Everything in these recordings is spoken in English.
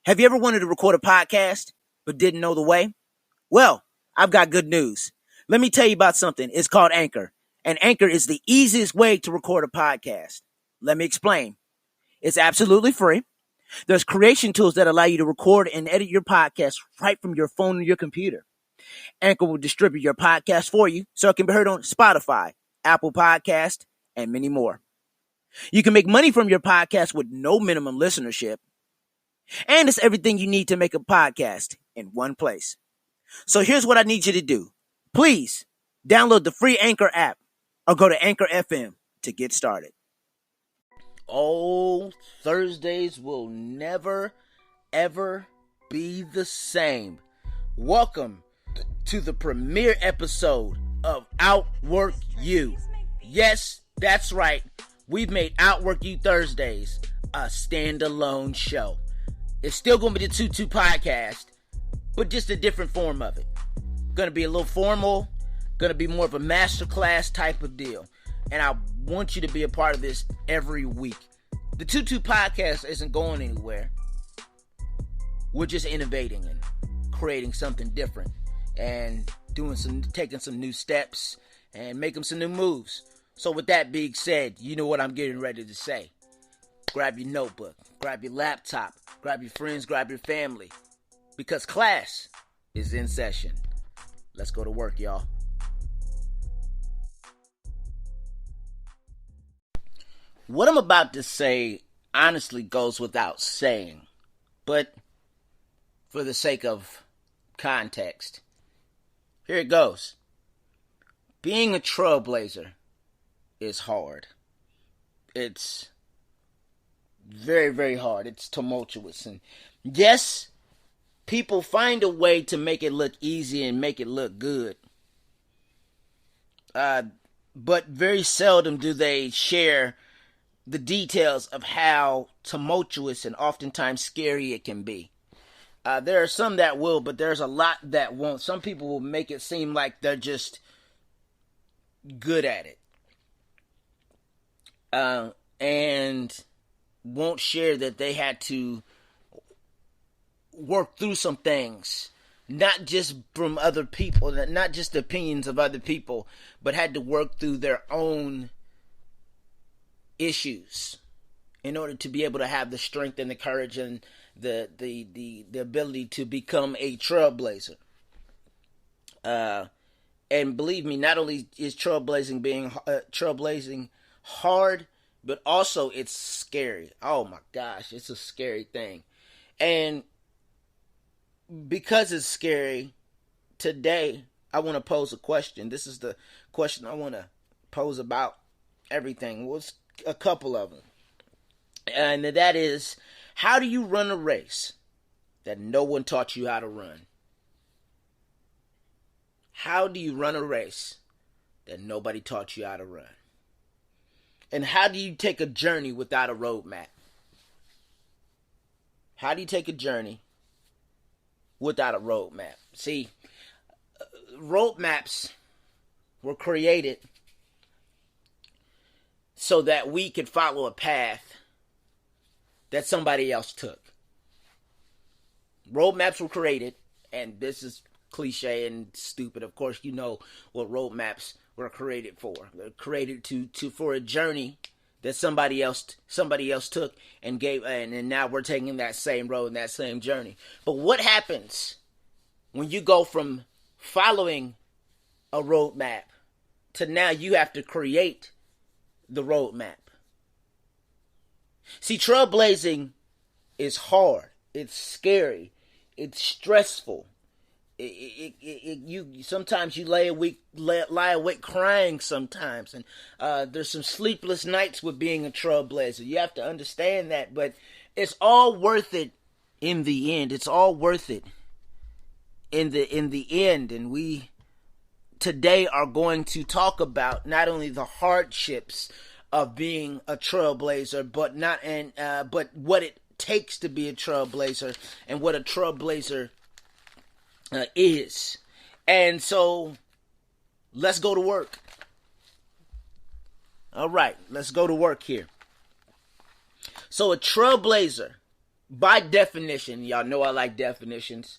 Have you ever wanted to record a podcast but didn't know the way? Well, I've got good news. Let me tell you about something. It's called Anchor, and Anchor is the easiest way to record a podcast. Let me explain. It's absolutely free. There's creation tools that allow you to record and edit your podcast right from your phone or your computer. Anchor will distribute your podcast for you so it can be heard on Spotify, Apple Podcast, and many more. You can make money from your podcast with no minimum listenership. And it's everything you need to make a podcast in one place. So here's what I need you to do. Please download the free Anchor app or go to Anchor FM to get started. Oh, Thursdays will never, ever be the same. Welcome to the premiere episode of OUTWORK U. Yes, that's right. We've made OUTWORK U Thursdays a standalone show. It's still going to be the 2-2 podcast, but just a different form of it. Going to be a little formal, going to be more of a masterclass type of deal. And I want you to be a part of this every week. The 2-2 podcast isn't going anywhere. We're just innovating and creating something different and taking some new steps and making some new moves. So with that being said, you know what I'm getting ready to say. Grab your notebook, grab your laptop, grab your friends, grab your family, because class is in session. Let's go to work, y'all. What I'm about to say honestly goes without saying, but for the sake of context, here it goes. Being a trailblazer is hard. It's very, very hard. It's tumultuous. And yes, people find a way to make it look easy and make it look good. But very seldom do they share the details of how tumultuous and oftentimes scary it can be. There are some that will, but there's a lot that won't. Some people will make it seem like they're just good at it. And won't share that they had to work through some things, not just from other people, not just the opinions of other people, but had to work through their own issues in order to be able to have the strength and the courage and the ability to become a trailblazer. And believe me, not only is trailblazing hard, but also it's scary. Oh my gosh, it's a scary thing. And because it's scary, today I want to pose a question. This is the question I want to pose about everything. Well, it's a couple of them. And that is, how do you run a race that no one taught you how to run? How do you run a race that nobody taught you how to run? And how do you take a journey without a roadmap? How do you take a journey without a roadmap? See, roadmaps were created so that we could follow a path that somebody else took. Roadmaps were created, and this is cliche and stupid. Of course, you know what roadmaps were created for. They're created for a journey that somebody else took and gave, and now we're taking that same road and that same journey. But what happens when you go from following a roadmap to now you have to create the roadmap? See, trailblazing is hard. It's scary. It's stressful. You sometimes you lie awake crying sometimes, and there's some sleepless nights with being a trailblazer. You have to understand that, but it's all worth it in the end. It's all worth it in the end, and we today are going to talk about not only the hardships of being a trailblazer, but what it takes to be a trailblazer and what a trailblazer is. And so let's go to work. All right, let's go to work here. So a trailblazer by definition, y'all know I like definitions.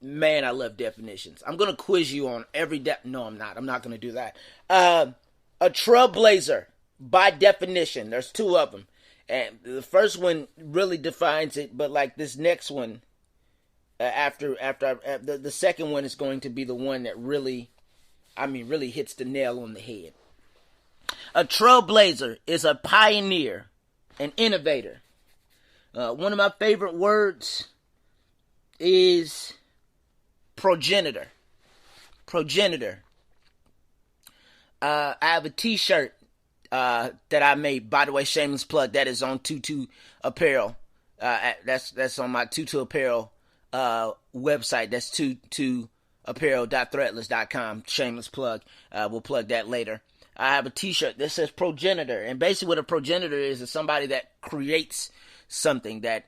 Man, I love definitions. I'm going to quiz you on every no, I'm not. I'm not going to do that. A trailblazer, by definition, there's two of them. And the first one really defines it, but like this next one, after the second one is going to be the one that really hits the nail on the head. A trailblazer is a pioneer, an innovator. One of my favorite words is progenitor. Progenitor. I have a t-shirt that I made, by the way, shameless plug, that is on Tutu Apparel. That's on my Tutu Apparel website. That's tutuapparel.threadless.com. Shameless plug. We'll plug that later. I have a t-shirt that says progenitor, and basically what a progenitor is somebody that creates something, that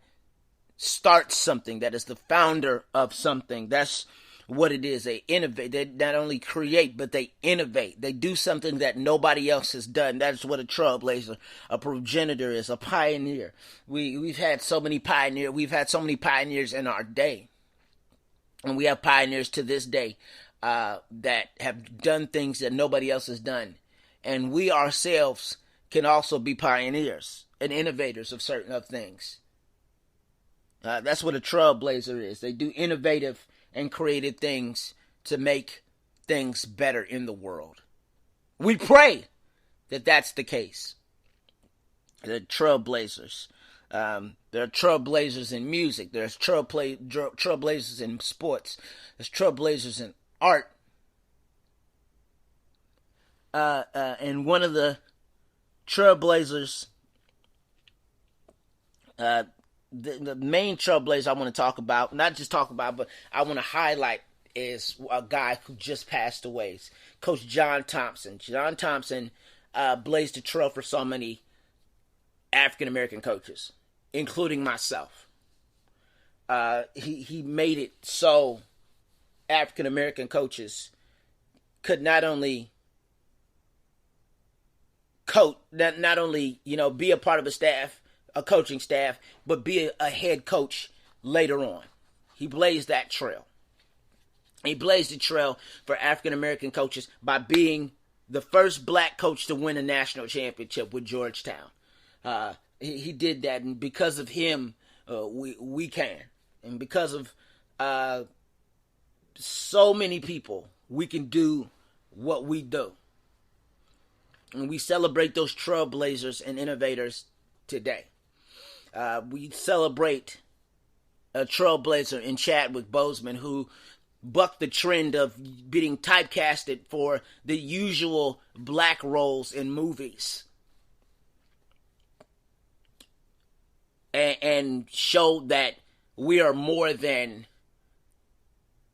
starts something, that is the founder of something. That's what it is. They innovate. They not only create, but they innovate. They do something that nobody else has done. That's what a trailblazer, a progenitor is, a pioneer. We've had so many pioneers. We've had so many pioneers in our day, and we have pioneers to this day that have done things that nobody else has done. And we ourselves can also be pioneers and innovators of certain things. That's what a trailblazer is. They do innovative and creative things to make things better in the world. We pray that that's the case. The trailblazers. There are trailblazers in music. There's trailblazers in sports. There's trailblazers in art. And one of the trailblazers, the main trailblazer I want to talk about, not just talk about, but I want to highlight, is a guy who just passed away. It's Coach John Thompson. John Thompson blazed the trail for so many African-American coaches, including myself. He made it so African-American coaches could not only coach, not only be a part of a coaching staff, but be a head coach later on. He blazed that trail. He blazed the trail for African American coaches by being the first black coach to win a national championship with Georgetown. He did that, and because of him, we can, and because of so many people, we can do what we do. And we celebrate those trailblazers and innovators today. We celebrate a trailblazer in Chadwick Boseman, who bucked the trend of being typecasted for the usual black roles in movies. And showed that we are more than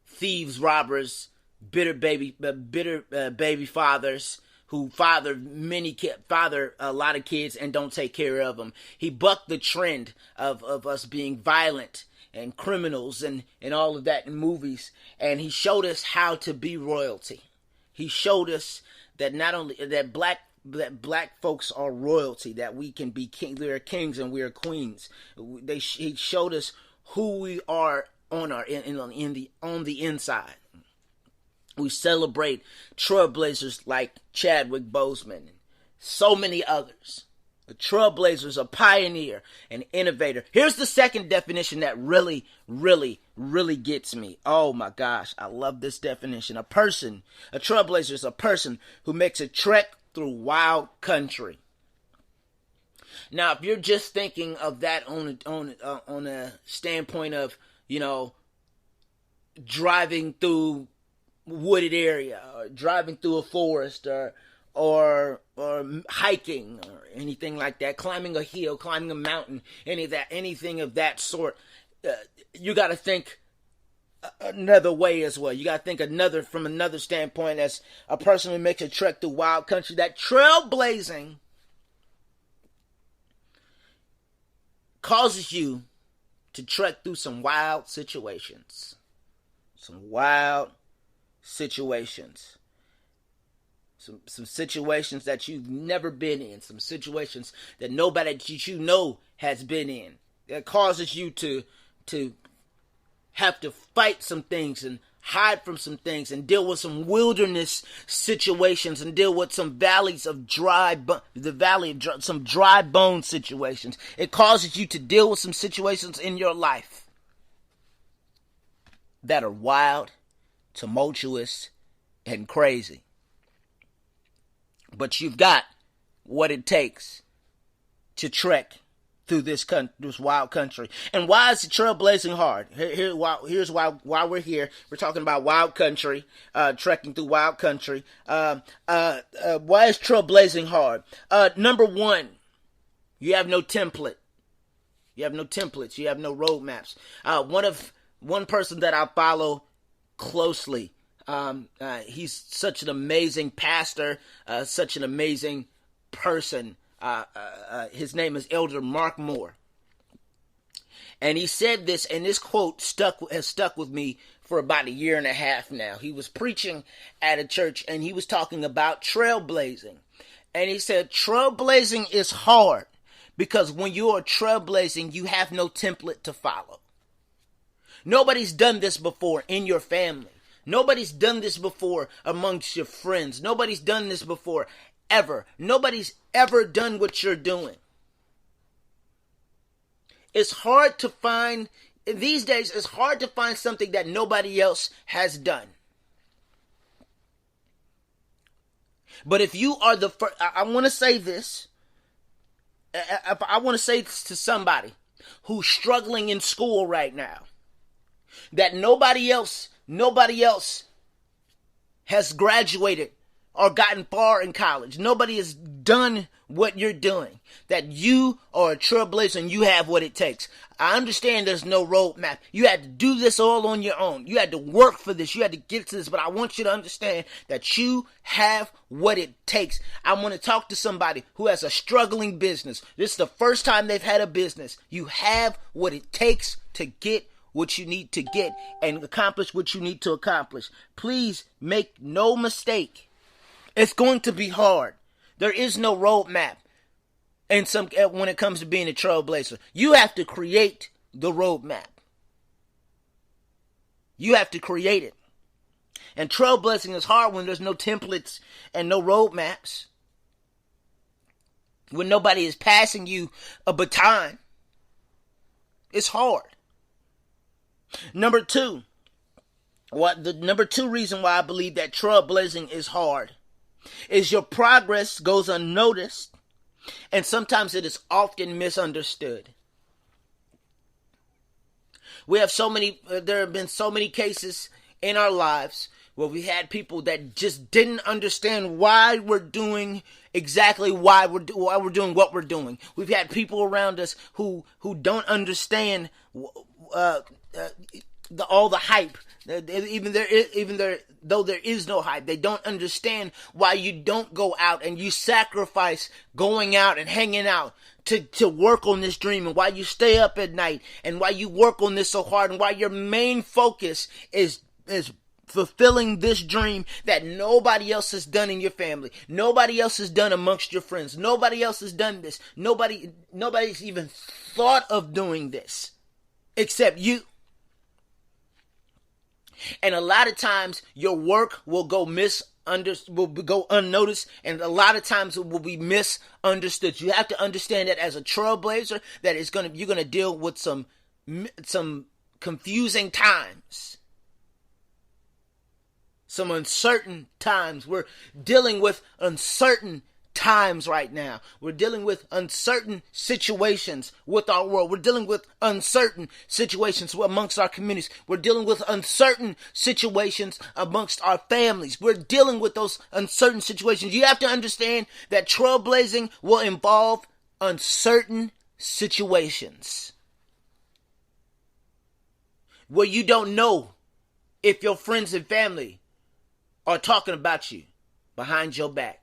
thieves, robbers, bitter baby fathers who father a lot of kids and don't take care of them. He bucked the trend of us being violent and criminals and all of that in movies. And he showed us how to be royalty. He showed us that not only that black folks are royalty, that we can be we are kings and we are queens. He showed us who we are on the inside. We celebrate trailblazers like Chadwick Boseman and so many others. A trailblazer is a pioneer, an innovator. Here's the second definition that really, really, really gets me. Oh my gosh, I love this definition. A trailblazer is a person who makes a trek through wild country. Now, if you're just thinking of that on a standpoint of, driving through wooded area, or driving through a forest, or hiking, or anything like that, climbing a hill, climbing a mountain, anything of that sort, you got to think another way as well. You got to think from another standpoint, as a person who makes a trek through wild country. That trailblazing causes you to trek through some wild situations. Some situations that you've never been in. Some situations that nobody that you know has been in. that causes you to have to fight some things and hide from some things and deal with some wilderness situations and deal with some valleys of some dry bone situations. It causes you to deal with some situations in your life that are wild, tumultuous, and crazy. But you've got what it takes to trek through this wild country. And why is the trailblazing hard? Here's why we're here. We're talking about wild country, trekking through wild country. Why is trailblazing hard? Number one, you have no template. You have no templates. You have no roadmaps. One person that I follow closely, he's such an amazing pastor, such an amazing person. His name is Elder Mark Moore. And he said this, and this quote has stuck with me for about 1.5 years now. He was preaching at a church, and he was talking about trailblazing. And he said, trailblazing is hard because when you are trailblazing, you have no template to follow. Nobody's done this before in your family. Nobody's done this before amongst your friends. Nobody's done this before ever. Nobody's ever done what you're doing. It's hard to find, these days, it's hard to find something that nobody else has done. But if you are the first, I want to say this. I want to say this to somebody who's struggling in school right now. That nobody else has graduated or gotten far in college. Nobody has done what you're doing. That you are a trailblazer and you have what it takes. I understand there's no roadmap. You had to do this all on your own. You had to work for this. You had to get to this. But I want you to understand that you have what it takes. I want to talk to somebody who has a struggling business. This is the first time they've had a business. You have what it takes to get what you need to get and accomplish what you need to accomplish. Please make no mistake. It's going to be hard. There is no roadmap. And when it comes to being a trailblazer, you have to create the roadmap. You have to create it. And trailblazing is hard when there's no templates and no roadmaps. When nobody is passing you a baton. It's hard. Number two reason why I believe that trailblazing is hard is your progress goes unnoticed, and sometimes it is often misunderstood. There have been so many cases in our lives where we had people that just didn't understand why we're doing exactly why we're doing what we're doing. We've had people around us who don't understand all the hype. Though there is no hype, they don't understand why you don't go out and you sacrifice going out and hanging out to work on this dream, and why you stay up at night, and why you work on this so hard, and why your main focus is fulfilling this dream that nobody else has done in your family. Nobody else has done amongst your friends. Nobody else has done this. Nobody's even thought of doing this except you. And a lot of times your work will go unnoticed, and a lot of times it will be misunderstood. You have to understand that as a trailblazer, that you're gonna deal with some confusing times, some uncertain times. We're dealing with uncertain times right now. We're dealing with uncertain situations with our world. We're dealing with uncertain situations amongst our communities. We're dealing with uncertain situations amongst our families. We're dealing with those uncertain situations. You have to understand that trailblazing will involve uncertain situations where you don't know if your friends and family are talking about you behind your back.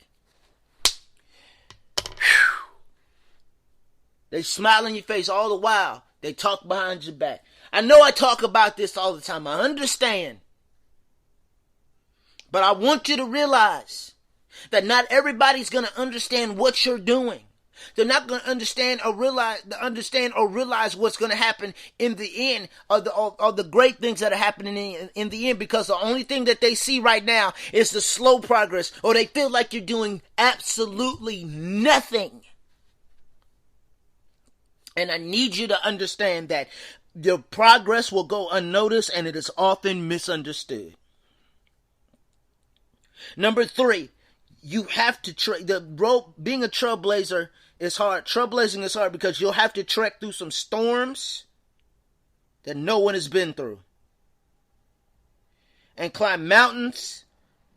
They smile in your face all the while. They talk behind your back. I know I talk about this all the time. I understand. But I want you to realize that not everybody's going to understand what you're doing. They're not going to understand or realize what's going to happen in the end, or the great things that are happening in the end, because the only thing that they see right now is the slow progress, or they feel like you're doing absolutely nothing. And I need you to understand that your progress will go unnoticed, and it is often misunderstood. Number 3, you have to being a trailblazer is hard. Trailblazing is hard because you'll have to trek through some storms that no one has been through, and climb mountains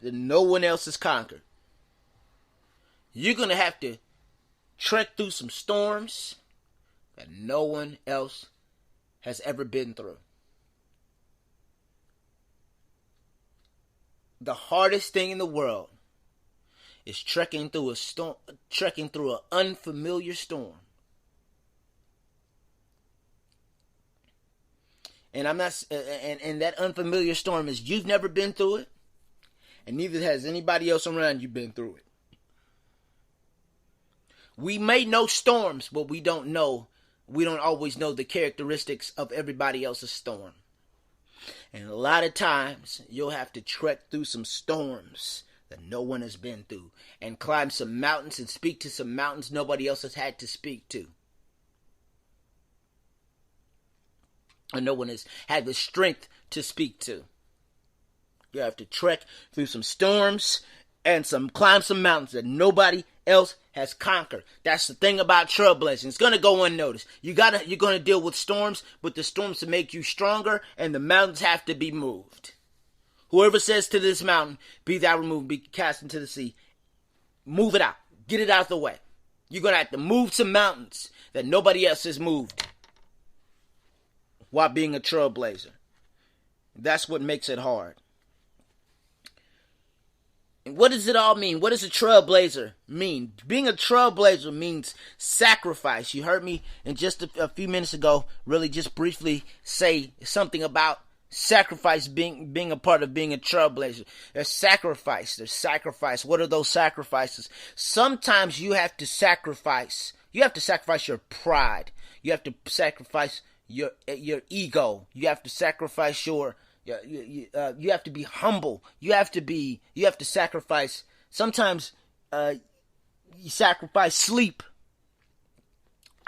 that no one else has conquered. You're going to have to trek through some storms that no one else has ever been through. The hardest thing in the world is trekking through an unfamiliar storm. And and that unfamiliar storm is you've never been through it, and neither has anybody else around you been through it. We may know storms, but we don't always know the characteristics of everybody else's storm. And a lot of times you'll have to trek through some storms that no one has been through, and climb some mountains and speak to some mountains nobody else has had to speak to, or no one has had the strength to speak to. You have to trek through some storms and climb some mountains that nobody else has conquered. That's the thing about trailblazing. It's going to go unnoticed. You're going to deal with storms, but the storms to make you stronger, and the mountains have to be moved. Whoever says to this mountain, be thou removed, be cast into the sea, move it out. Get it out of the way. You're going to have to move some mountains that nobody else has moved while being a trailblazer. That's what makes it hard. And what does it all mean? What does a trailblazer mean? Being a trailblazer means sacrifice. You heard me in just a few minutes ago really just briefly say something about sacrifice being a part of being a trailblazer. There's sacrifice. What are those sacrifices? Sometimes you have to sacrifice. You have to sacrifice your pride. You have to sacrifice your ego. You have to sacrifice you have to be humble. You have to sacrifice. Sometimes you sacrifice sleep.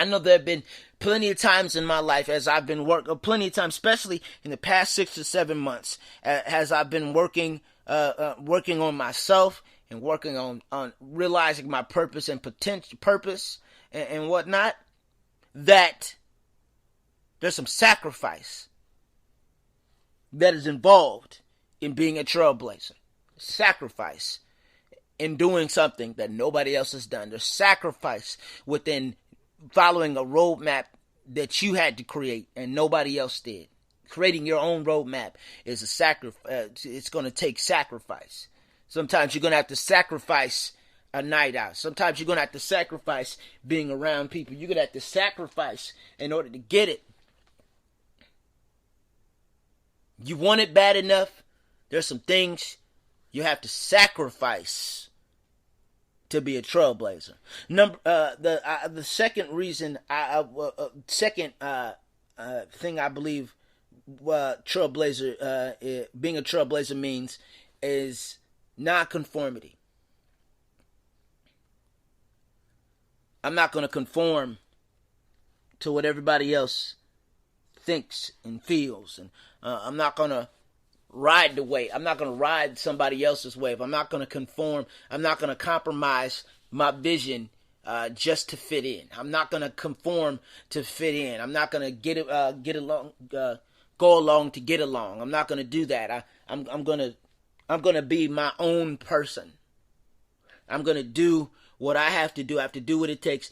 I know there have been plenty of times in my life as I've been plenty of times, especially in the past 6 to 7 months, as I've been working on myself and working on realizing my purpose and purpose and whatnot, that there's some sacrifice that is involved in being a trailblazer. Sacrifice in doing something that nobody else has done. There's sacrifice within following a roadmap that you had to create and nobody else did. Creating your own roadmap is a sacrifice. It's going to take sacrifice. Sometimes you're going to have to sacrifice a night out. Sometimes you're going to have to sacrifice being around people. You're going to have to sacrifice in order to get it. You want it bad enough, there's some things you have to sacrifice to be a trailblazer. The second reason, thing I believe being a trailblazer means is nonconformity. I'm not going to conform to what everybody else thinks and feels, and I'm not going to ride the wave. I'm not going to ride somebody else's wave. I'm not going to conform. I'm not going to compromise my vision just to fit in. I'm not going to conform to fit in. I'm not going to go along to get along. I'm not going to do that. I'm going to be my own person. I'm going to do what I have to do. I have to do what it takes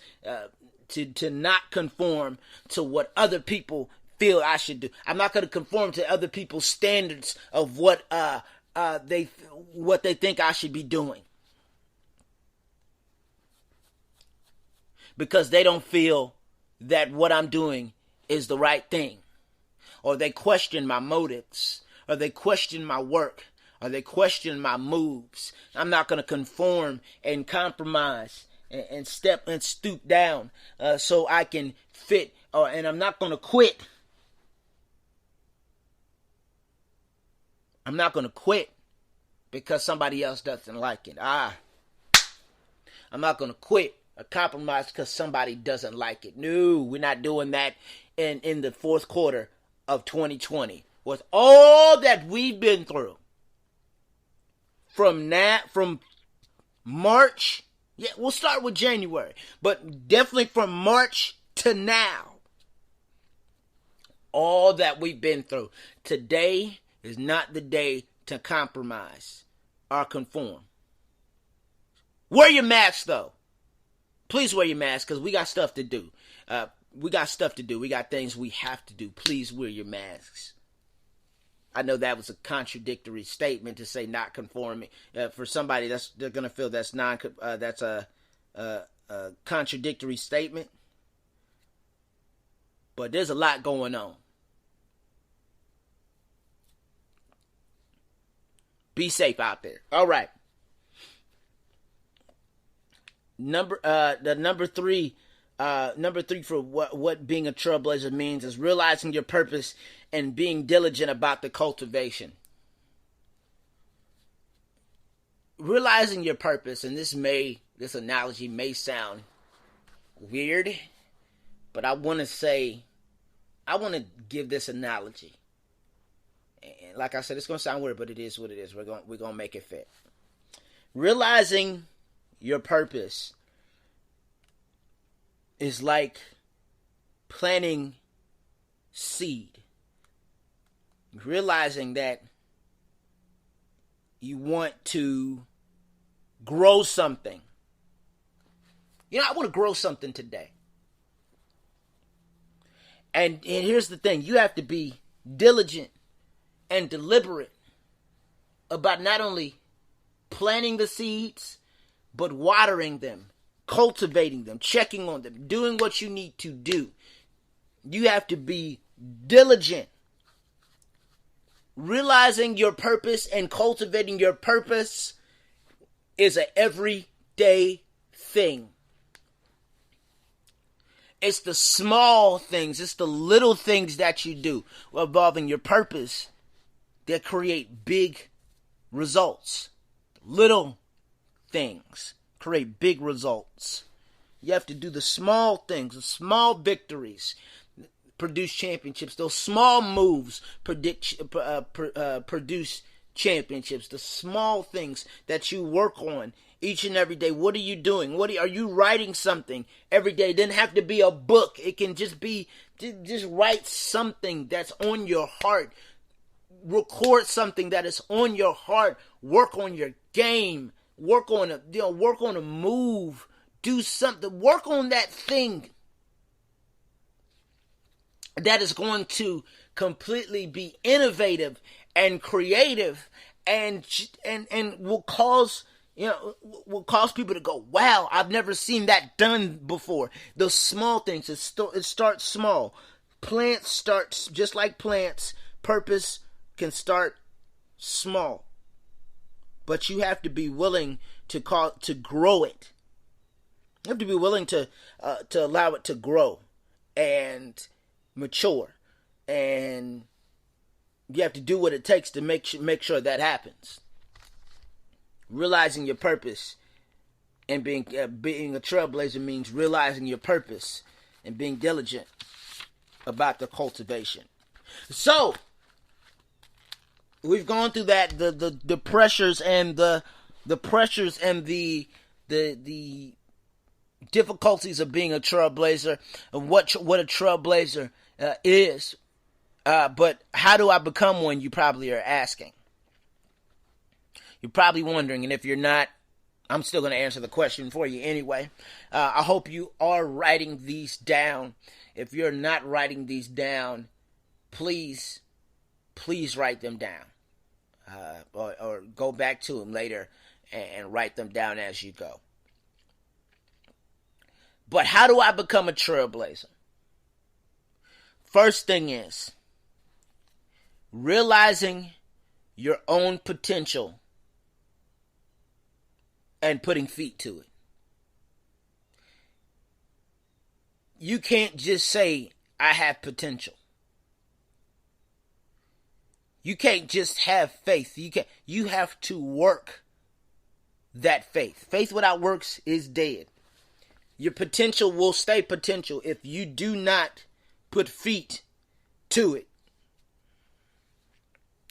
to not conform to what other people feel I should do. I'm not going to conform to other people's standards of what they think I should be doing, because they don't feel that what I'm doing is the right thing, or they question my motives, or they question my work, or they question my moves. I'm not going to conform and compromise and step and stoop down so I can fit. And I'm not going to quit. I'm not going to quit because somebody else doesn't like it. I'm not going to quit or compromise because somebody doesn't like it. No, we're not doing that in the fourth quarter of 2020. With all that we've been through from March, yeah, we'll start with January, but definitely from March to now, all that we've been through. Today is not the day to compromise or conform. Wear your mask, though. Please wear your mask, because we got stuff to do. We got things we have to do. Please wear your masks. I know that was a contradictory statement to say not conforming. For somebody, they're gonna feel that's a contradictory statement. But there's a lot going on. Be safe out there. All right. Number three for what being a trailblazer means is realizing your purpose and being diligent about the cultivation. Realizing your purpose, and this analogy may sound weird, but I want to give this analogy. And like I said, it's going to sound weird, but it is what it is. We're going to make it fit. Realizing your purpose is like planting seed. Realizing that you want to grow something. I want to grow something today. And here's the thing. You have to be diligent and deliberate about not only planting the seeds, but watering them, cultivating them, checking on them, doing what you need to do. You have to be diligent. Realizing your purpose and cultivating your purpose is an everyday thing. It's the small things, it's the little things that you do involving your purpose that create big results. Little things create big results. You have to do the small things, the small victories produce championships. Those small moves produce championships. The small things that you work on each and every day. What are you doing? Are you writing something every day? It doesn't have to be a book. It can just be, just write something that's on your heart. Record something that is on your heart. Work on your game. Work on a move. Do something. Work on that thing that is going to completely be innovative and creative and will cause people to go, wow, I've never seen that done before. Those small things, it starts small. Plants start just like plants. Purpose can start small. But you have to be willing to grow it. You have to be willing to allow it to grow and mature, and you have to do what it takes to make sure that happens. Realizing your purpose and being a trailblazer means realizing your purpose and being diligent about the cultivation. So we've gone through that, the pressures and the pressures and the difficulties of being a trailblazer, and what a trailblazer is. But how do I become one, you probably are asking. You're probably wondering, and if you're not, I'm still going to answer the question for you anyway. I hope you are writing these down. If you're not writing these down, please write them down. Or go back to them later and write them down as you go. But how do I become a trailblazer? First thing is realizing your own potential and putting feet to it. You can't just say, I have potential. You can't just have faith. You have to work that faith. Faith without works is dead. Your potential will stay potential if you do not put feet to it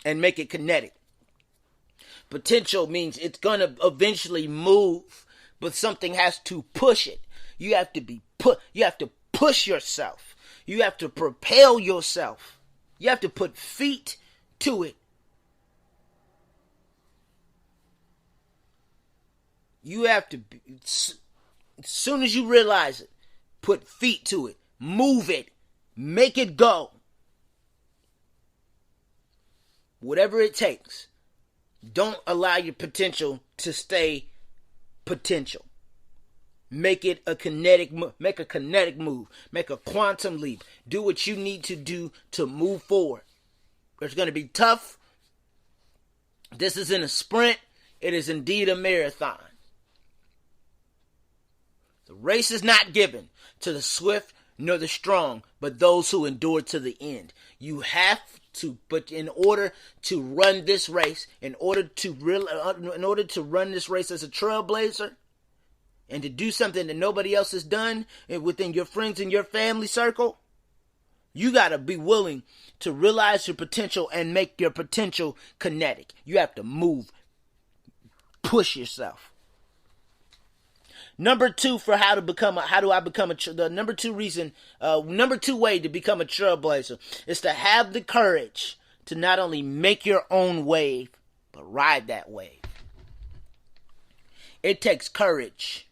and make it kinetic. Potential means it's going to eventually move, but something has to push it. You have to push yourself. You have to propel yourself. You have to put feet to it. You have to, as soon as you realize it, put feet to it. Move it. Make it go. Whatever it takes. Don't allow your potential to stay potential. Make it a kinetic move. Make a kinetic move. Make a quantum leap. Do what you need to do to move forward. It's going to be tough. This isn't a sprint. It is indeed a marathon. The race is not given to the swift nor the strong, but those who endure to the end. You have to, but in order to run this race, in order to run this race as a trailblazer, and to do something that nobody else has done within your friends and your family circle, you got to be willing to realize your potential and make your potential kinetic. You have to move, push yourself. Number two for number two way to become a trailblazer is to have the courage to not only make your own wave, but ride that wave. It takes courage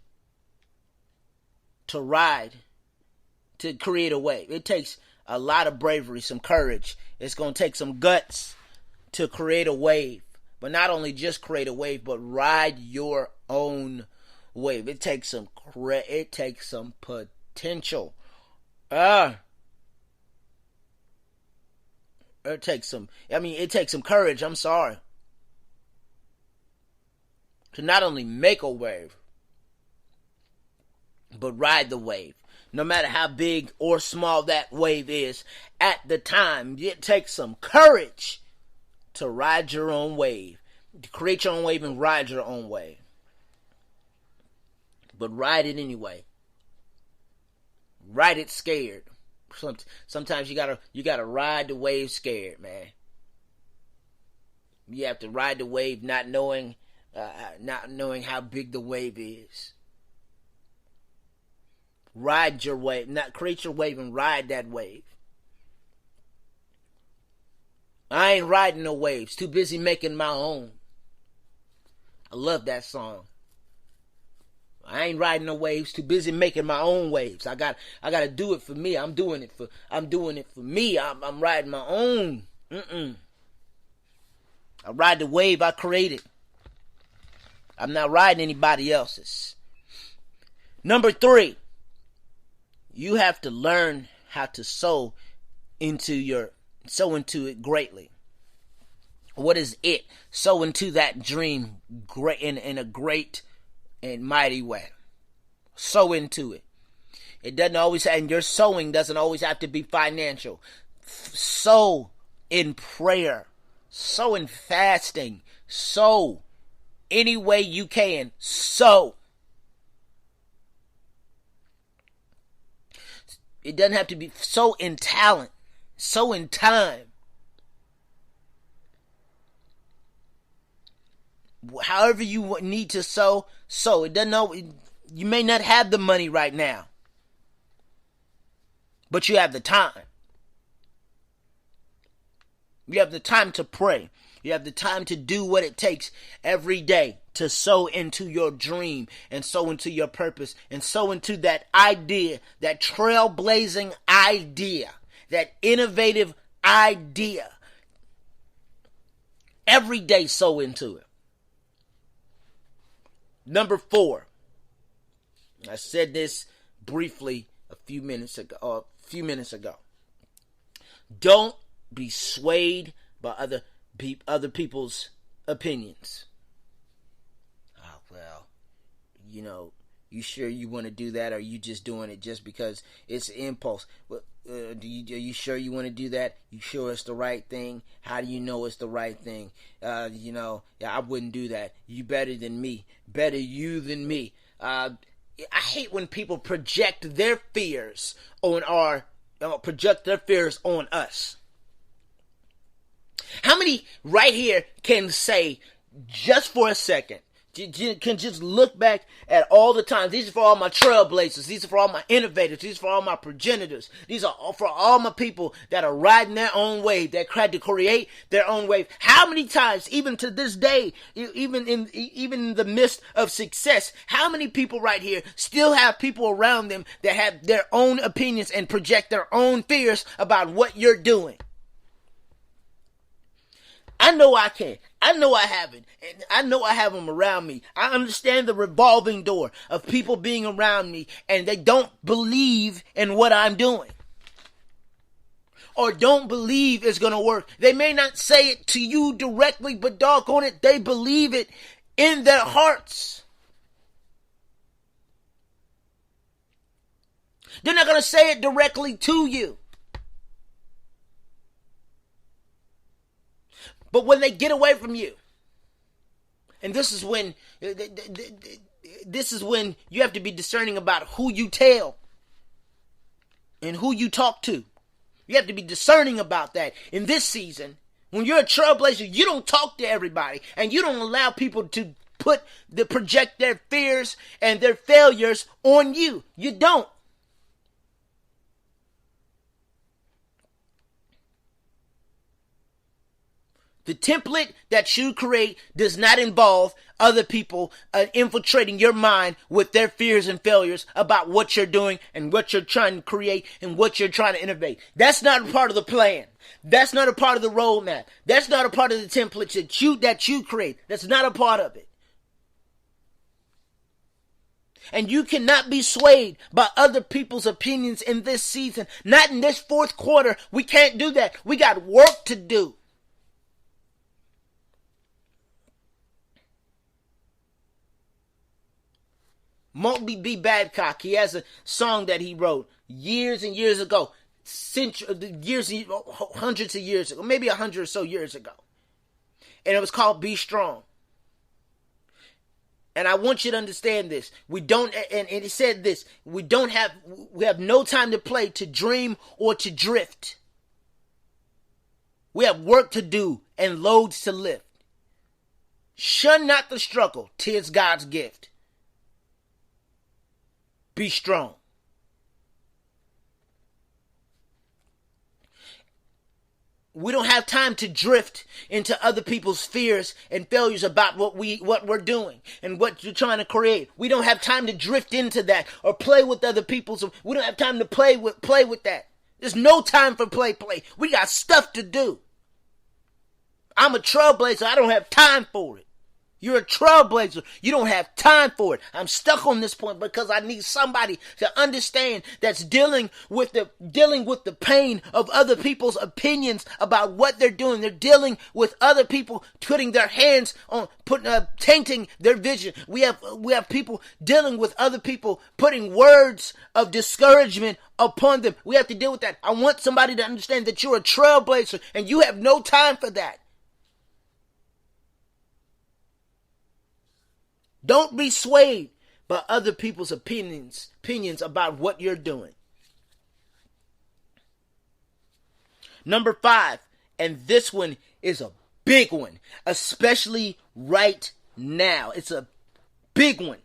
to create a wave. It takes a lot of bravery, some courage. It's going to take some guts to create a wave. But not only just create a wave, but ride your own wave. It takes some potential. It takes some courage, I'm sorry, to not only make a wave, but ride the wave. No matter how big or small that wave is at the time, it takes some courage to ride your own wave. To create your own wave and ride your own wave. But ride it anyway. Ride it scared. Sometimes you gotta ride the wave scared, man. You have to ride the wave not knowing how big the wave is. Ride your wave. Not create your wave and ride that wave. I ain't riding no waves. Too busy making my own. I love that song. I ain't riding no waves. Too busy making my own waves. I got to do it for me. I'm doing it for me. I'm riding my own. I ride the wave I created. I'm not riding anybody else's. Number 3. You have to learn how to sow into it greatly. What is it? Sow into that dream great in a great and mighty way. Sow into it. It doesn't always, and your sowing doesn't always have to be financial. Sow in prayer. Sow in fasting. Sow any way you can. Sow. It doesn't have to be sow in talent. Sow in time. However you need to sow. It doesn't know. You may not have the money right now, but you have the time. You have the time to pray. You have the time to do what it takes every day to sow into your dream and sow into your purpose and sow into that idea, that trailblazing idea, that innovative idea. Every day sow into it. Number 4. I said this briefly a few minutes ago. Don't be swayed by other people's opinions. Oh, well, You sure you want to do that, or are you just doing it just because it's impulse? Are you sure you want to do that? You sure it's the right thing? How do you know it's the right thing? I wouldn't do that. You better than me. Better you than me. I hate when people project their fears on us. How many right here can say, just for a second, can just look back at all the times? These are for all my trailblazers. These are for all my innovators. These are for all my progenitors. These are all for all my people that are riding their own wave, that tried to create their own wave. How many times, even to this day, even in the midst of success, how many people right here still have people around them that have their own opinions and project their own fears about what you're doing? I know I can. I know I haven't. And I know I have them around me. I understand the revolving door of people being around me and they don't believe in what I'm doing, or don't believe it's going to work. They may not say it to you directly, but doggone it, they believe it in their hearts. They're not going to say it directly to you. But when they get away from you, and this is when you have to be discerning about who you tell and who you talk to. You have to be discerning about that in this season. When you're a trailblazer, you don't talk to everybody, and you don't allow people to project their fears and their failures on you. You don't. The template that you create does not involve other people infiltrating your mind with their fears and failures about what you're doing and what you're trying to create and what you're trying to innovate. That's not a part of the plan. That's not a part of the roadmap. That's not a part of the template that you create. That's not a part of it. And you cannot be swayed by other people's opinions in this season. Not in this fourth quarter. We can't do that. We got work to do. Motley B. Badcock, he has a song that he wrote years and years ago, hundreds of years ago, maybe 100 or so years ago. And it was called Be Strong. And I want you to understand this. And he said this, we have no time to play, to dream, or to drift. We have work to do and loads to lift. Shun not the struggle, 'tis God's gift. Be strong. We don't have time to drift into other people's fears and failures about what we're doing and what you're trying to create. We don't have time to drift into that or play with other people's. We don't have time to play with that. There's no time for play. We got stuff to do. I'm a trailblazer. I don't have time for it. You're a trailblazer. You don't have time for it. I'm stuck on this point because I need somebody to understand that's dealing with the pain of other people's opinions about what they're doing. They're dealing with other people putting their hands on tainting their vision. We have people dealing with other people putting words of discouragement upon them. We have to deal with that. I want somebody to understand that you're a trailblazer and you have no time for that. Don't be swayed by other people's opinions about what you're doing. Number 5, and this one is a big one, especially right now. It's a big one.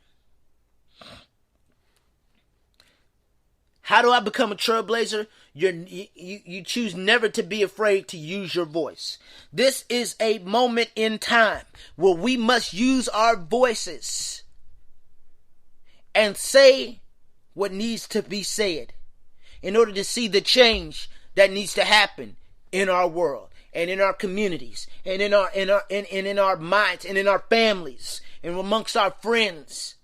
How do I become a trailblazer? You choose never to be afraid to use your voice. This is a moment in time where we must use our voices and say what needs to be said in order to see the change that needs to happen in our world and in our communities and in our minds and in our families and amongst our friends.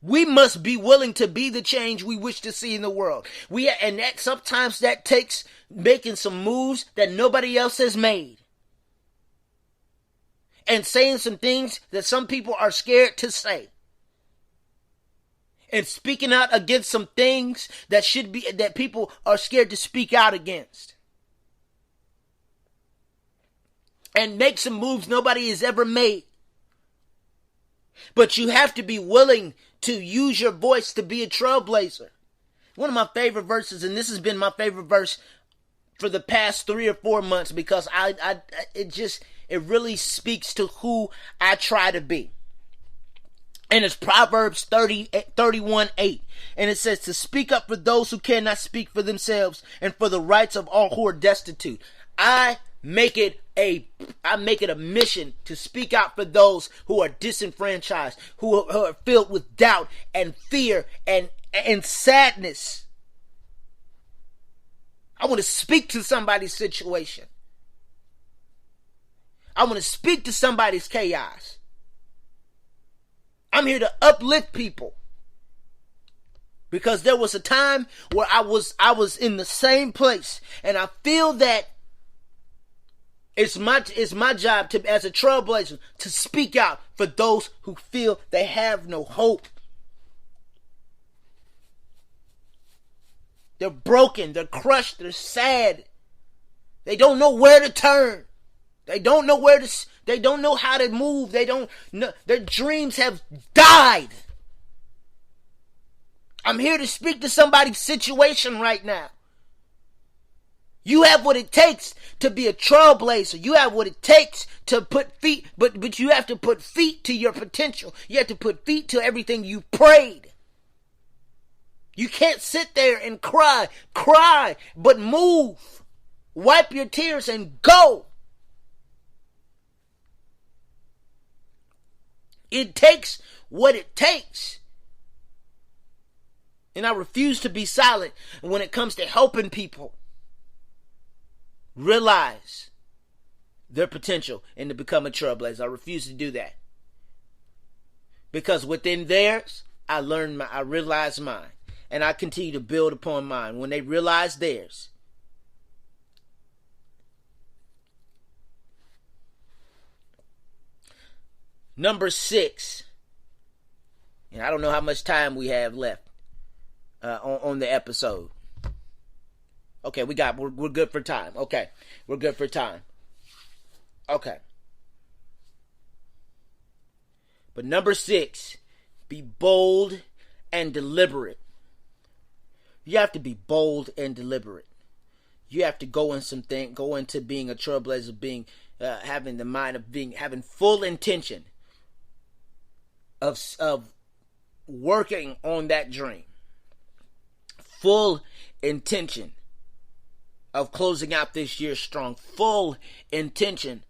We must be willing to be the change we wish to see in the world. Sometimes that takes making some moves that nobody else has made. And saying some things that some people are scared to say. and speaking out against some things that people are scared to speak out against. And make some moves nobody has ever made. But you have to be willing to use your voice to be a trailblazer. One of my favorite verses, and this has been my favorite verse for the past 3 or 4 months, because it really speaks to who I try to be. And it's Proverbs 31:8. And it says to speak up for those who cannot speak for themselves and for the rights of all who are destitute. I make it a mission to speak out for those who are disenfranchised, who are filled with doubt and fear and sadness. I want to speak to somebody's situation. I want to speak to somebody's chaos. I'm here to uplift people. Because there was a time where I was in the same place, and I feel that it's my job to, as a trailblazer, to speak out for those who feel they have no hope. They're broken, they're crushed, they're sad. They don't know where to turn. They don't know how to move. They don't know, their dreams have died. I'm here to speak to somebody's situation right now. You have what it takes to be a trailblazer. You have what it takes to put feet, but you have to put feet to your potential. You have to put feet to everything you prayed. You can't sit there and cry, but move. Wipe your tears and go. It takes what it takes. And I refuse to be silent when it comes to helping people realize their potential and to become a trailblazer. I refuse to do that. Because within theirs, I realized mine. And I continue to build upon mine. When they realize theirs, number 6, and I don't know how much time we have left on the episode. Okay, we're good for time. Okay, we're good for time. Okay. But number 6, be bold and deliberate. You have to be bold and deliberate. You have to go into being a trailblazer, having the mind of having full intention of working on that dream. Full intention of closing out this year strong. Full intention.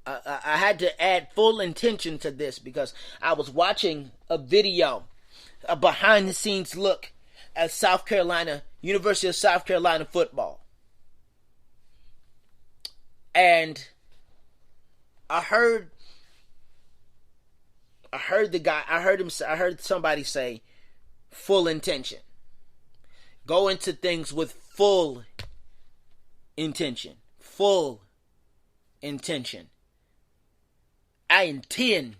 I had to add full intention to this because I was watching a video, a behind the scenes look at University of South Carolina football. And I heard somebody say full intention. Go into things with full intention. Full intention. I intend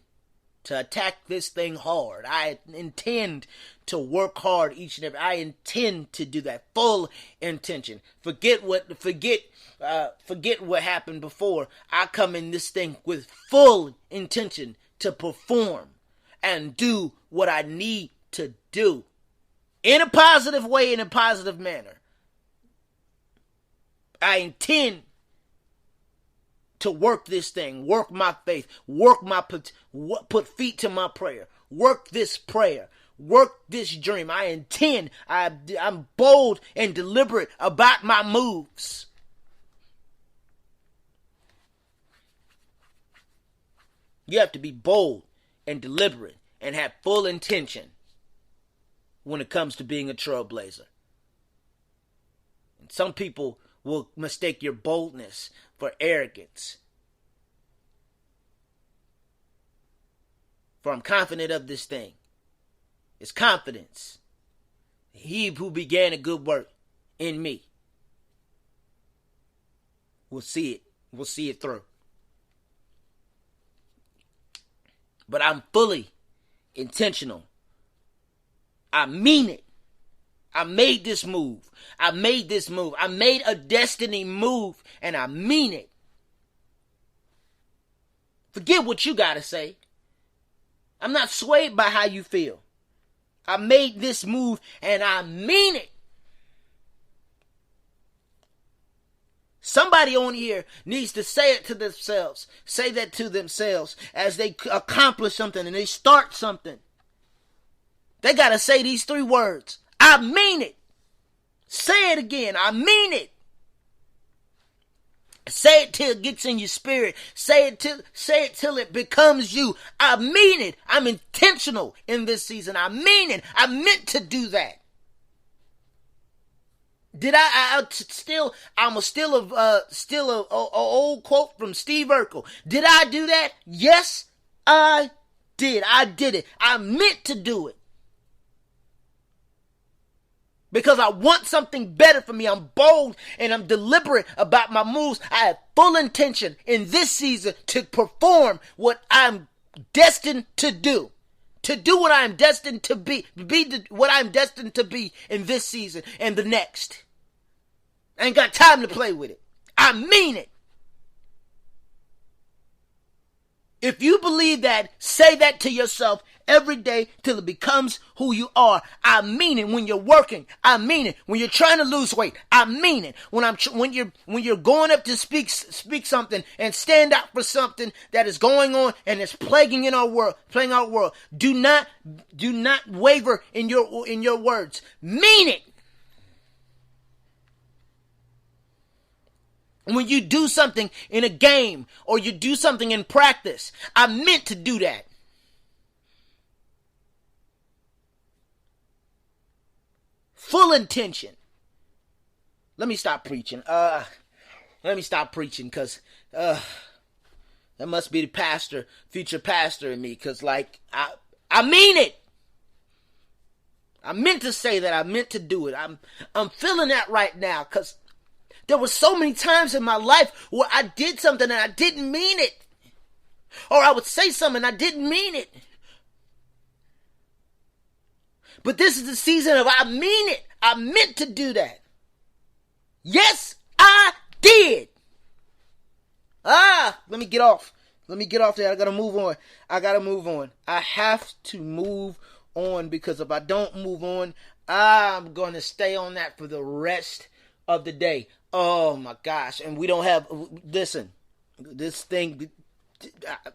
to attack this thing hard. I intend to work hard each and every. I intend to do that. Full intention. Forget what happened before. I come in this thing with full intention to perform and do what I need to do in a positive way, in a positive manner. I intend to work this thing, work my faith, put feet to my prayer, work this prayer, work this dream. I'm bold and deliberate about my moves. You have to be bold and deliberate and have full intention when it comes to being a trailblazer. And some people will mistake your boldness for arrogance. For I'm confident of this thing. It's confidence. He who began a good work in me will see it. Will see it through. But I'm fully intentional. I mean it. I made this move. I made a destiny move, and I mean it. Forget what you gotta say. I'm not swayed by how you feel. I made this move, and I mean it. Somebody on here needs to say it to themselves. Say that to themselves as they accomplish something and they start something. They got to say these 3 words. I mean it. Say it again. I mean it. Say it till it gets in your spirit. Say it till it becomes you. I mean it. I'm intentional in this season. I mean it. I meant to do that. Did I'm still a old quote from Steve Urkel. Did I do that? Yes, I did. I did it. I meant to do it. Because I want something better for me. I'm bold and I'm deliberate about my moves. I have full intention in this season to perform what I'm destined to do. To do what I'm destined to be what I'm destined to be in this season and the next. I ain't got time to play with it. I mean it. If you believe that, say that to yourself every day till it becomes who you are. I mean it when you're working. I mean it when you're trying to lose weight. I mean it when you're going up to speak something and stand out for something that is going on and is plaguing our world. Do not waver in your words. Mean it. When you do something in a game or you do something in practice, I meant to do that. Full intention. Let me stop preaching. Because that must be the future pastor in me. Because I mean it. I meant to say that. I meant to do it. I'm feeling that right now because there were so many times in my life where I did something and I didn't mean it. Or I would say something and I didn't mean it. But this is the season of I mean it. I meant to do that. Yes, I did. Let me get off there. I gotta move on. I have to move on because if I don't move on, I'm gonna stay on that for the rest of the day. Oh my gosh. And we don't have, listen, this thing,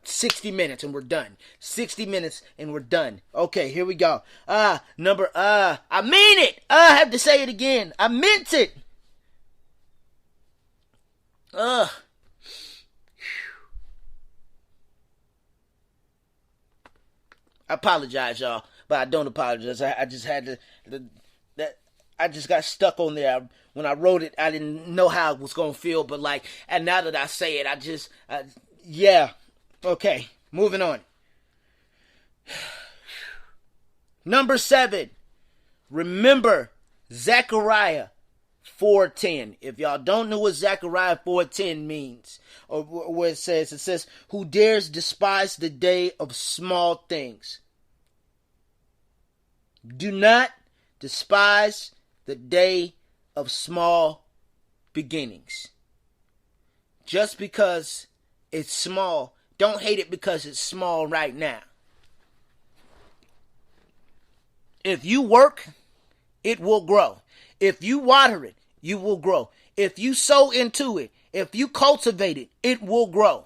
60 minutes and we're done. 60 minutes and we're done. Okay, here we go. I mean it. I have to say it again. I meant it. I apologize, y'all, but I don't apologize. I just had I just got stuck on there. When I wrote it, I didn't know how it was going to feel, but and now that I say it, yeah. Okay, moving on. Number 7, remember Zechariah 4:10. If y'all don't know what Zechariah 4:10 means, or what it says, who dares despise the day of small things? Do not despise the day of small beginnings. Just because it's small, don't hate it because it's small right now. If you work, it will grow. If you water it, you will grow. If you sow into it, if you cultivate it, it will grow.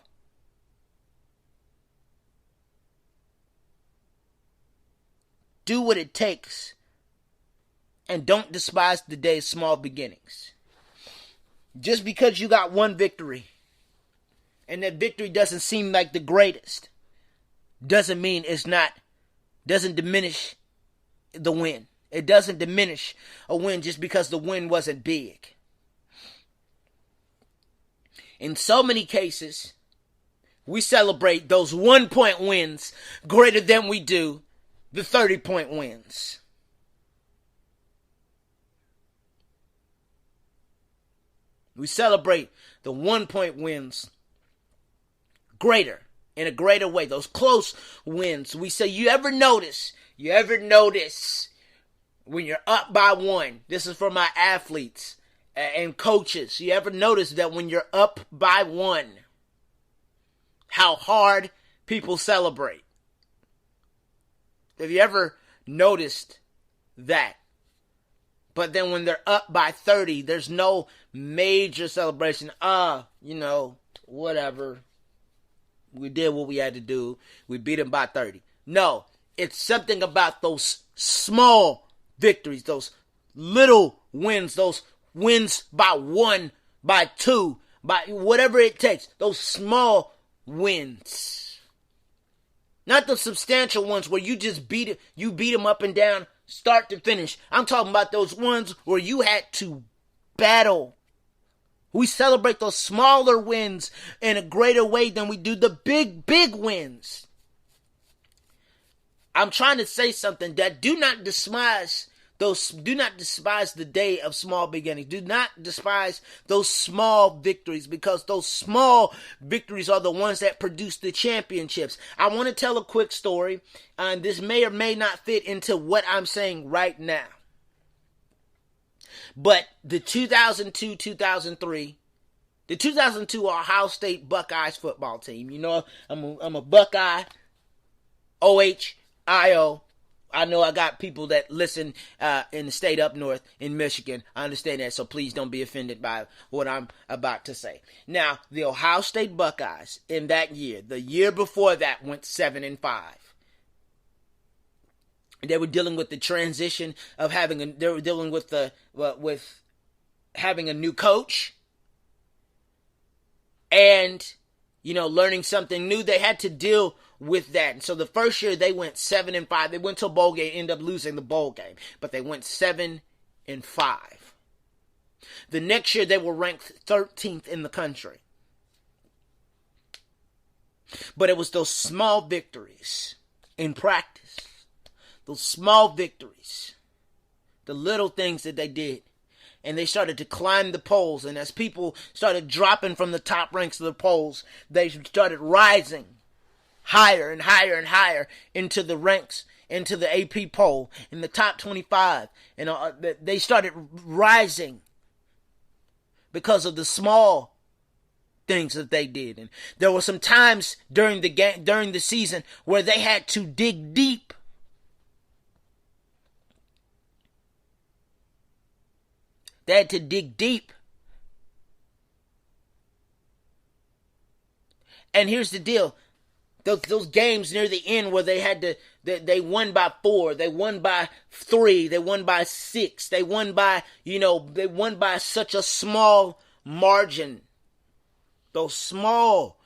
Do what it takes. And don't despise the day's small beginnings. Just because you got one victory, and that victory doesn't seem like the greatest, doesn't mean doesn't diminish the win. It doesn't diminish a win just because the win wasn't big. In so many cases, we celebrate those 1-point wins greater than we do the 30-point wins. We celebrate the 1-point wins greater in a greater way. Those close wins. We say, you ever notice when you're up by one? This is for my athletes and coaches. You ever notice that when you're up by one, how hard people celebrate? Have you ever noticed that? But then when they're up by 30, there's no major celebration. Whatever. We did what we had to do. We beat them by 30. No, it's something about those small victories, those little wins, those wins by 1, by 2, by whatever it takes. Those small wins. Not the substantial ones where you just beat them up and down, start to finish. I'm talking about those ones where you had to battle. We celebrate those smaller wins in a greater way than we do the big wins. I'm trying to say something that do not despise the day of small beginnings. Do not despise those small victories, because those small victories are the ones that produce the championships. I want to tell a quick story, and this may or may not fit into what I'm saying right now. But the 2002-2003, the 2002 Ohio State Buckeyes football team. You know, I'm a Buckeye, OHIO. I know I got people that listen in the state up north in Michigan. I understand that, so please don't be offended by what I'm about to say. Now, the Ohio State Buckeyes in that year, the year before that, went 7-5. They were dealing with the transition of having a new coach, and learning something new. They had to deal with that. And so the first year they went 7-5. They went to a bowl game, ended up losing the bowl game, but they went 7-5. The next year they were ranked 13th in the country. But it was those small victories in practice, those small victories, the little things that they did. And they started to climb the polls. And as people started dropping from the top ranks of the polls, they started rising higher and higher and higher into the ranks, into the AP poll, in the top 25. And they started rising because of the small things that they did. And there were some times during the season where they had to dig deep. They had to dig deep. And here's the deal. Those games near the end where they won by 4, they won by 3, they won by 6, they won by such a small margin. Those small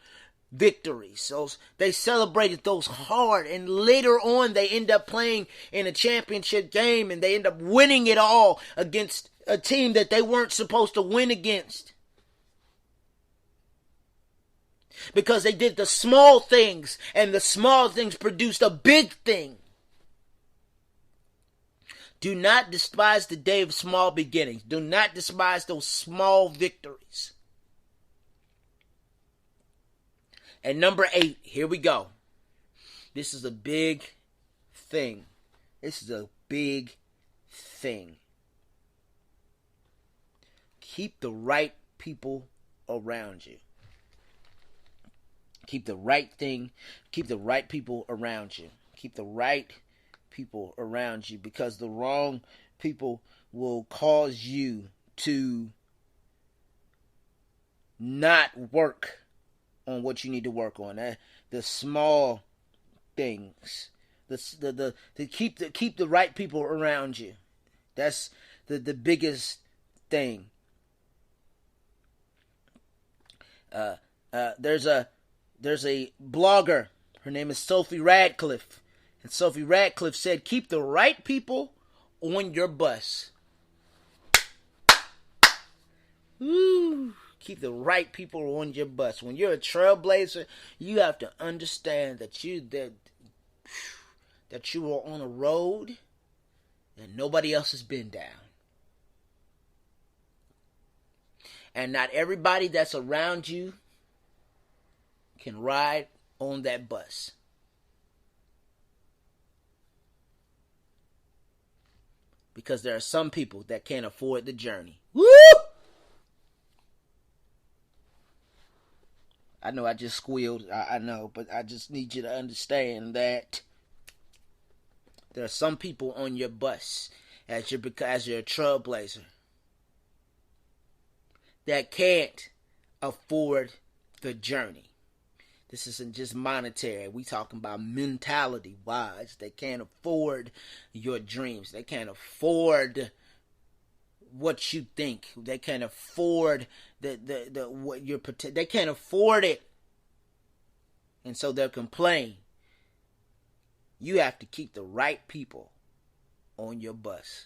victories. They celebrated those hard, and later on they end up playing in a championship game, and they end up winning it all against a team that they weren't supposed to win against. Because they did the small things, and the small things produced a big thing. Do not despise the day of small beginnings. Do not despise those small victories. And number 8, here we go. This is a big thing. This is a big thing. Keep the right people around you. Keep the right thing. Keep the right people around you. Keep the right people around you, because the wrong people will cause you to not work on what you need to work on. The small things. To keep the right people around you. That's the biggest thing. There's a blogger. Her name is Sophie Radcliffe. And Sophie Radcliffe said, keep the right people on your bus. Woo. Keep the right people on your bus. When you're a trailblazer, you have to understand that you are on a road that nobody else has been down. And not everybody that's around you can ride on that bus. Because there are some people that can't afford the journey. Woo! I know I just squealed. I know, but I just need you to understand that there are some people on your bus as you're a trailblazer that can't afford the journey. This isn't just monetary. We talking about mentality-wise. They can't afford your dreams. They can't afford what you think. They can't afford what your potential. They can't afford it, and so they'll complain. You have to keep the right people on your bus.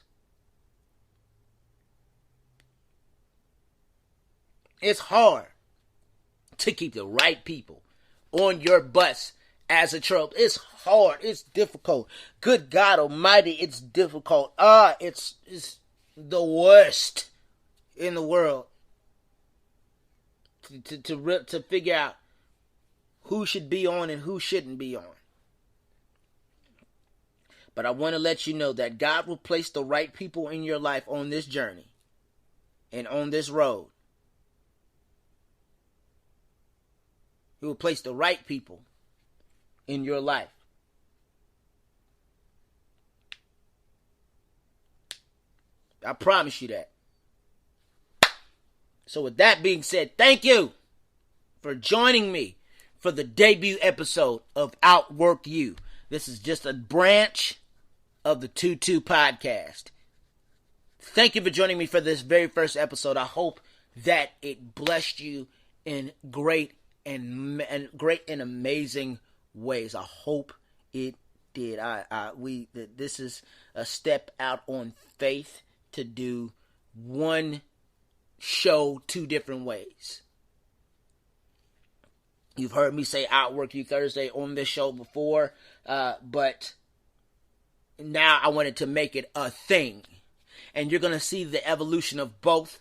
It's hard to keep the right people on your bus as a trope. It's hard. It's difficult. Good God Almighty, it's difficult. It's the worst in the world to figure out who should be on and who shouldn't be on. But I want to let you know that God will place the right people in your life on this journey and on this road. He will place the right people in your life. I promise you that. So with that being said, thank you for joining me for the debut episode of OUTWORK U. This is just a branch of the 2-2 podcast. Thank you for joining me for this very first episode. I hope that it blessed you in great and amazing ways. I hope it did. This is a step out on faith to do one show 2 different ways. You've heard me say OUTWORK U Thursday on this show before, but now I wanted to make it a thing. And you're going to see the evolution of both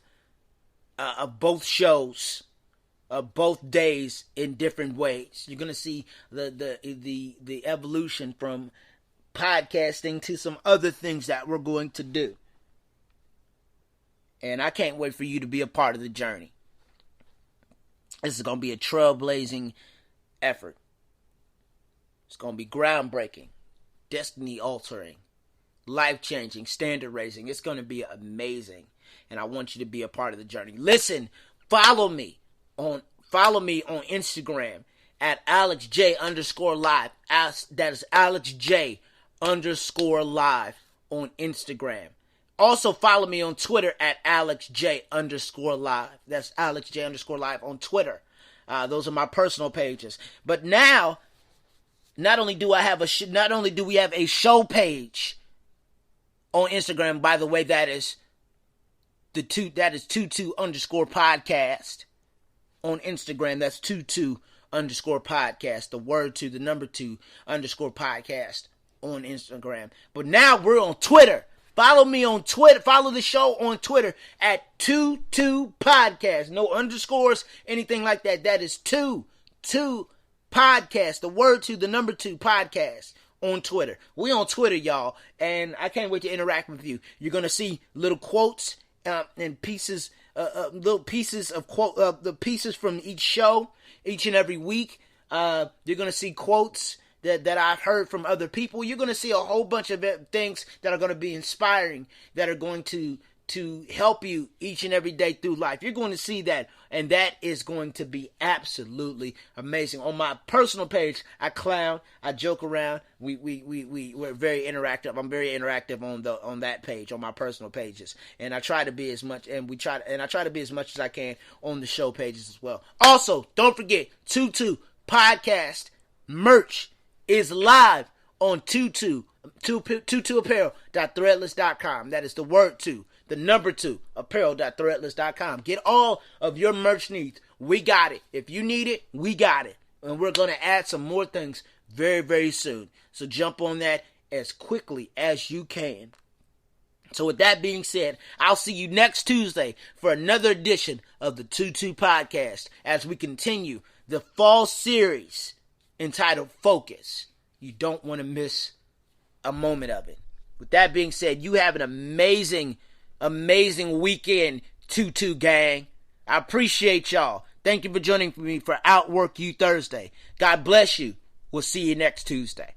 shows, both days in different ways. You're going to see the evolution from podcasting to some other things that we're going to do. And I can't wait for you to be a part of the journey. This is going to be a trailblazing effort. It's going to be groundbreaking, destiny altering, life-changing, standard-raising. It's going to be amazing. And I want you to be a part of the journey. Listen, follow me on Instagram at AlexJ_live. That is AlexJ_live on Instagram. Also follow me on Twitter at AlexJ_live. That's AlexJ_live on Twitter. Those are my personal pages. But now, not only do we have a show page on Instagram. By the way, that is 22_podcast on Instagram. That's 22_podcast. The word 2, the number 2_podcast on Instagram. But now we're on Twitter. Follow me on Twitter. Follow the show on Twitter at 22podcast. No underscores, anything like that. That is 22podcast. The word 2, the number 2 podcast on Twitter. We on Twitter, y'all, and I can't wait to interact with you. You're gonna see little quotes and pieces, little pieces of the pieces from each show, each and every week. You're gonna see quotes that I've heard from other people. You're going to see a whole bunch of things that are going to be inspiring, that are going to help you each and every day through life. You're going to see that, and that is going to be absolutely amazing. On my personal page, I clown, I joke around. We're very interactive. I'm very interactive on that page, on my personal pages, and I try to be as much, and I try to be as much as I can on the show pages as well. Also, don't forget 22 podcast merch is live on 22apparel.threadless.com. That is the word 2, the number 2, apparel.threadless.com. Get all of your merch needs. We got it. If you need it, we got it. And we're going to add some more things very, very soon. So jump on that as quickly as you can. So with that being said, I'll see you next Tuesday for another edition of the 22 podcast as we continue the fall series entitled Focus. You don't want to miss a moment of it. With that being said, you have an amazing, amazing weekend, 2-2 gang. I appreciate y'all. Thank you for joining me for Outwork U Thursday. God bless you. We'll see you next Tuesday.